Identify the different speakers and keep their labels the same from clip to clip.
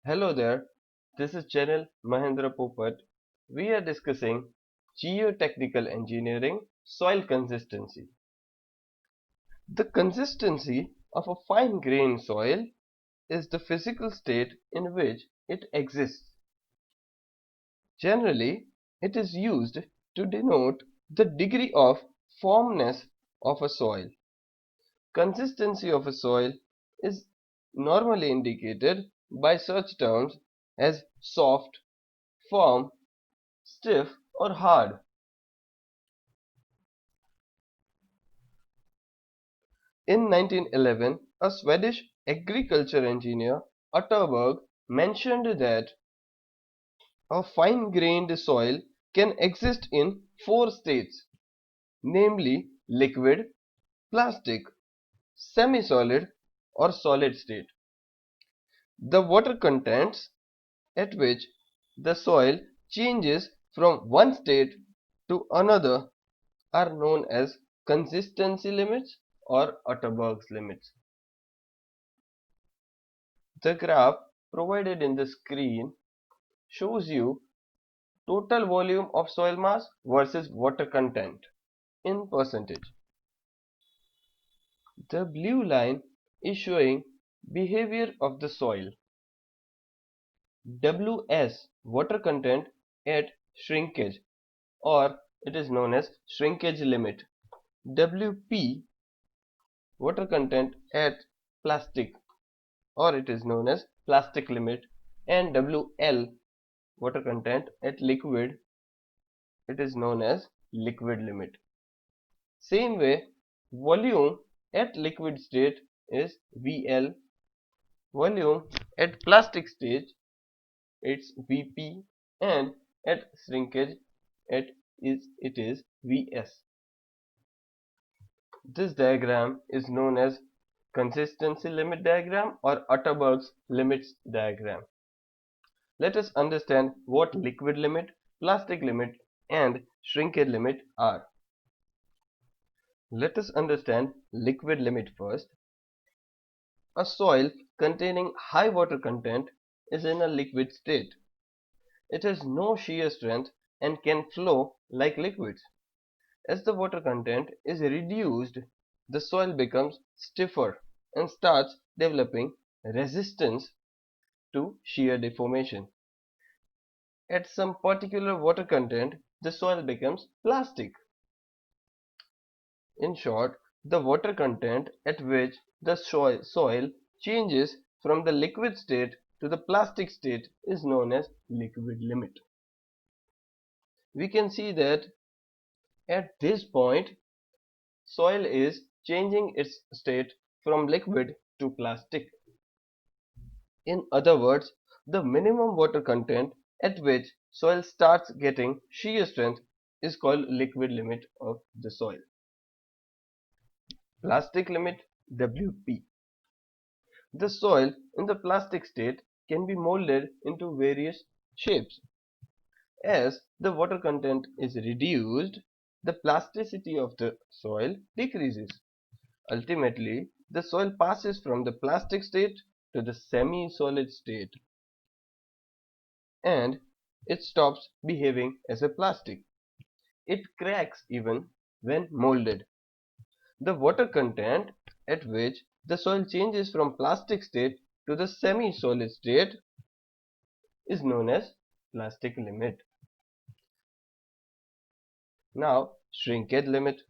Speaker 1: Hello there, this is Channel Mahendra Popat. We are discussing geotechnical engineering soil consistency. The consistency of a fine-grained soil is the physical state in which it exists. Generally, it is used to denote the degree of firmness of a soil. Consistency of a soil is normally indicated by such terms as soft, firm, stiff or hard. In 1911, a Swedish agriculture engineer, Atterberg, mentioned that a fine-grained soil can exist in four states, namely liquid, plastic, semi-solid or solid state. The water contents at which the soil changes from one state to another are known as consistency limits or Atterberg's limits. The graph provided in the screen shows you total volume of soil mass versus water content in percentage. The blue line is showing behavior of the soil. Ws water content at shrinkage, or it is known as shrinkage limit. Wp water content at plastic, or it is known as plastic limit, and Wl water content at liquid, it is known as liquid limit. Same way, volume at liquid state is Vl, volume at plastic state it's Vp, and at shrinkage it is Vs. This diagram is known as consistency limit diagram or Atterberg's limits diagram. Let us understand what liquid limit, plastic limit and shrinkage limit are. Let us understand liquid limit first. A soil containing high water content is in a liquid state. It has no shear strength and can flow like liquids. As the water content is reduced, the soil becomes stiffer and starts developing resistance to shear deformation. At some particular water content, the soil becomes plastic. In short, the water content at which the soil changes from the liquid state to the plastic state is known as liquid limit. We can see that at this point, soil is changing its state from liquid to plastic. In other words, the minimum water content at which soil starts getting shear strength is called liquid limit of the soil. Plastic limit Wp. The soil in the plastic state can be molded into various shapes. As the water content is reduced, the plasticity of the soil decreases. Ultimately, the soil passes from the plastic state to the semi-solid state, and it stops behaving as a plastic. It cracks even when molded. The water content at which the soil changes from plastic state to the semi-solid state is known as plastic limit. Now, shrinkage limit.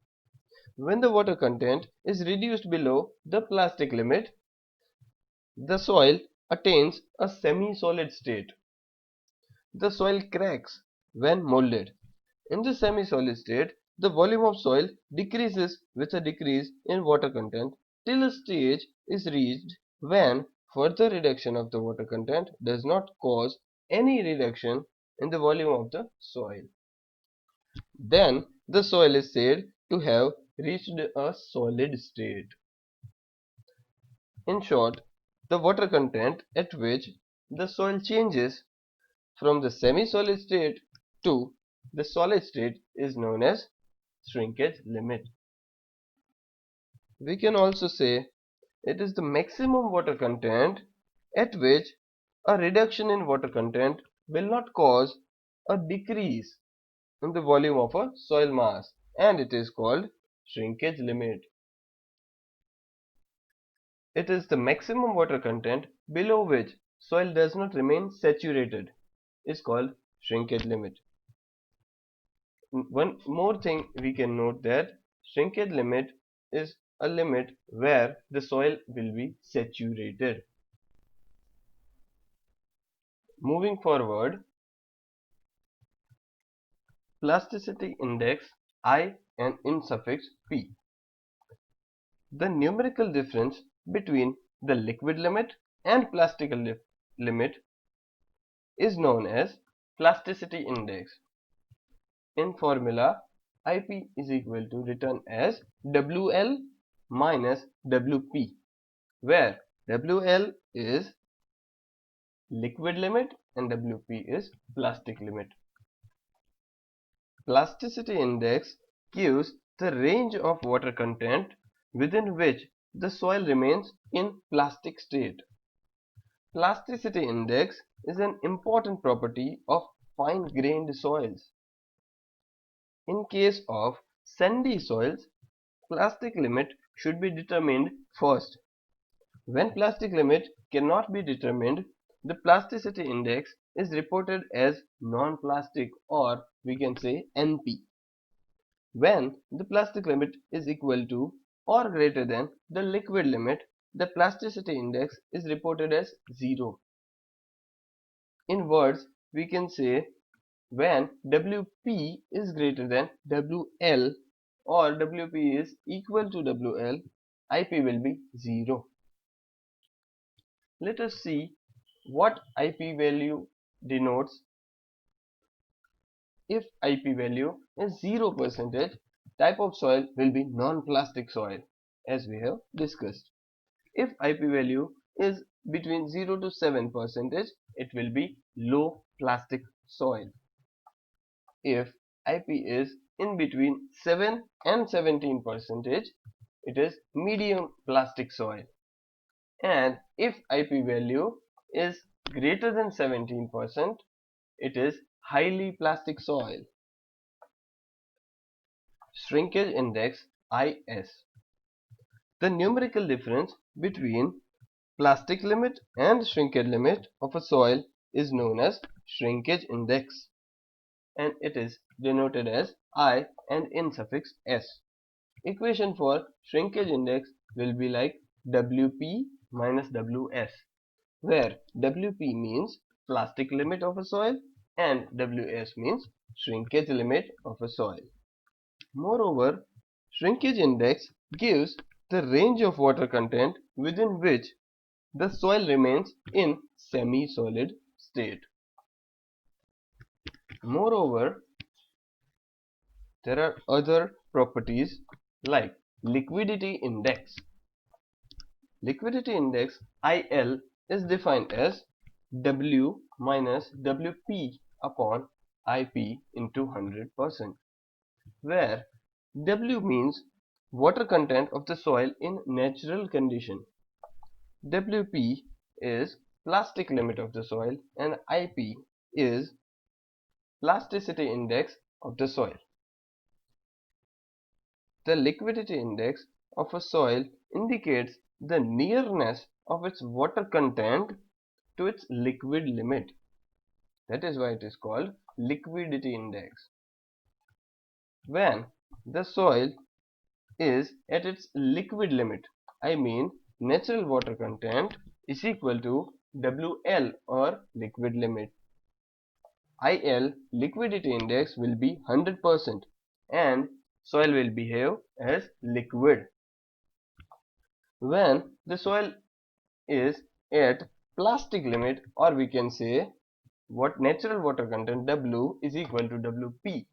Speaker 1: When the water content is reduced below the plastic limit, the soil attains a semi-solid state. The soil cracks when molded. In the semi-solid state, the volume of soil decreases with a decrease in water content till a stage is reached when further reduction of the water content does not cause any reduction in the volume of the soil. Then the soil is said to have reached a solid state. In short, the water content at which the soil changes from the semi-solid state to the solid state is known as shrinkage limit. We can also say it is the maximum water content at which A reduction in water content will not cause a decrease in the volume of a soil mass, and it is called shrinkage limit. It is the maximum water content below which soil does not remain saturated is called shrinkage limit. One more thing we can note that shrinkage limit is a limit where the soil will be saturated. Moving forward, plasticity index I and in suffix P. The numerical difference between the liquid limit and plastic limit is known as plasticity index. In formula, IP is equal to written as WL minus WP, where WL is liquid limit and WP is plastic limit. Plasticity index gives the range of water content within which the soil remains in plastic state. Plasticity index is an important property of fine-grained soils. In case of sandy soils, plastic limit should be determined first. When plastic limit cannot be determined, the plasticity index is reported as non-plastic, or we can say NP. When the plastic limit is equal to or greater than the liquid limit, the plasticity index is reported as 0. In words, we can say when WP is greater than WL or WP is equal to WL, IP will be 0. Let us see what IP value denotes. If IP value is 0%, type of soil will be non-plastic soil, as we have discussed. If IP value is between 0 to 7%, it will be low plastic soil. If IP is in between 7 and 17%, it is medium plastic soil. And if IP value is greater than 17%, it is highly plastic soil. Shrinkage index IS. The numerical difference between plastic limit and shrinkage limit of a soil is known as shrinkage index, and it is denoted as I and in suffix S. Equation for shrinkage index will be like WP minus WS, where WP means plastic limit of a soil and WS means shrinkage limit of a soil. Moreover, shrinkage index gives the range of water content within which the soil remains in semi-solid state. Moreover, there are other properties like liquidity index. Liquidity index IL is defined as W minus WP upon IP into 100%, where W means water content of the soil in natural condition. WP is plastic limit of the soil and IP is plasticity index of the soil. The liquidity index of a soil indicates the nearness of its water content to its liquid limit. That is why it is called liquidity index. When the soil is at its liquid limit, I mean natural water content is equal to WL or liquid limit. IL liquidity index will be 100% and soil will behave as liquid. When the soil is at plastic limit, or we can say what natural water content W is equal to WP,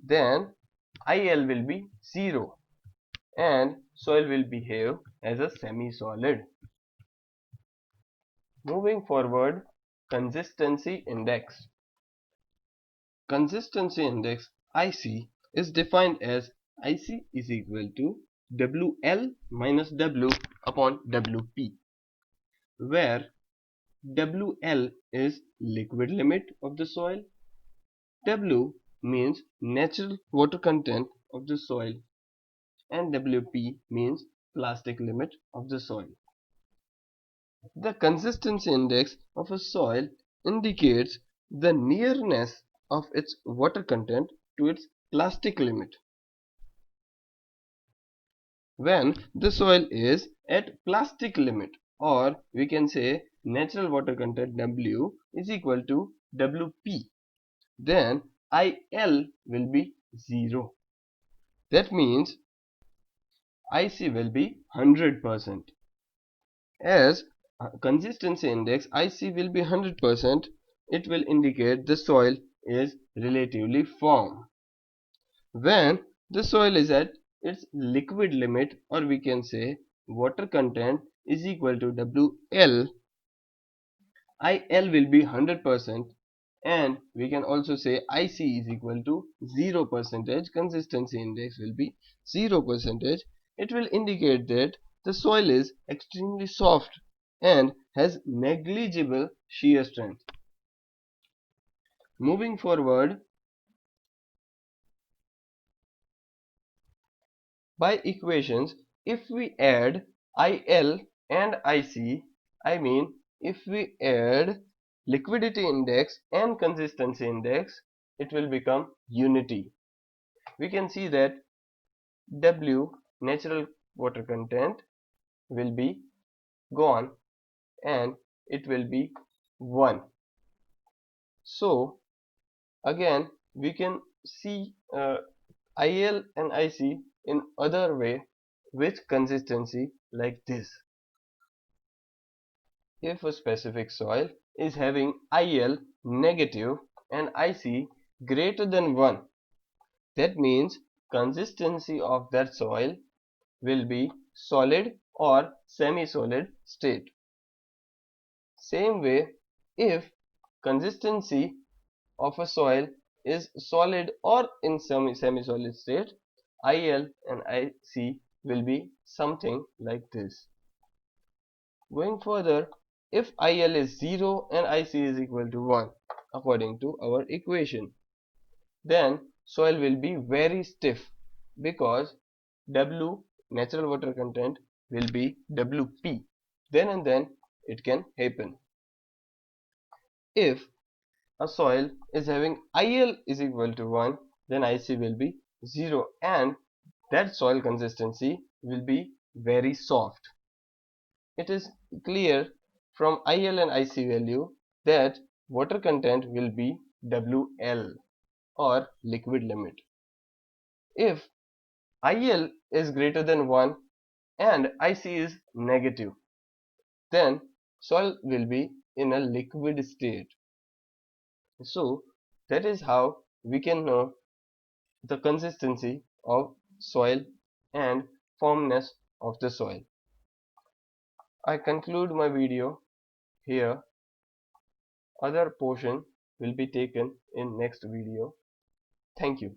Speaker 1: then IL will be 0 and soil will behave as a semi-solid. Moving forward, consistency index. Consistency index IC is defined as IC is equal to WL minus W upon WP, where WL is liquid limit of the soil. W means natural water content of the soil, and WP means plastic limit of the soil. The consistency index of a soil indicates the nearness of its water content to its plastic limit. When the soil is at plastic limit, or we can say natural water content W is equal to WP, then IL will be 0. That means IC will be 100%. As consistency index IC will be 100%, it will indicate the soil is relatively firm. When the soil is at its liquid limit, or we can say water content is equal to WL, IL will be 100%, and we can also say IC is equal to 0%. Consistency index will be 0%. It will indicate that the soil is extremely soft and has negligible shear strength. Moving forward, by equations, if we add IL and IC, I mean if we add liquidity index and consistency index, it will become unity. We can see that W, natural water content, will be gone and it will be 1. So again we can see IL and IC in other way with consistency like this. If a specific soil is having IL negative and IC greater than 1, that means consistency of that soil will be solid or semi-solid state. Same way, if consistency of a soil is solid or in semi-solid state, IL and IC will be something like this. Going further, if IL is 0 and IC is equal to 1 according to our equation, then soil will be very stiff because W, natural water content, will be WP. Then and then it can happen. If a soil is having IL is equal to 1, then IC will be 0 and that soil consistency will be very soft. It is clear from IL and IC value that water content will be WL or liquid limit. If IL is greater than 1 and IC is negative, then soil will be in a liquid state. So that is how we can know the consistency of soil and firmness of the soil. I conclude my video here. Other portion will be taken in next video. Thank you.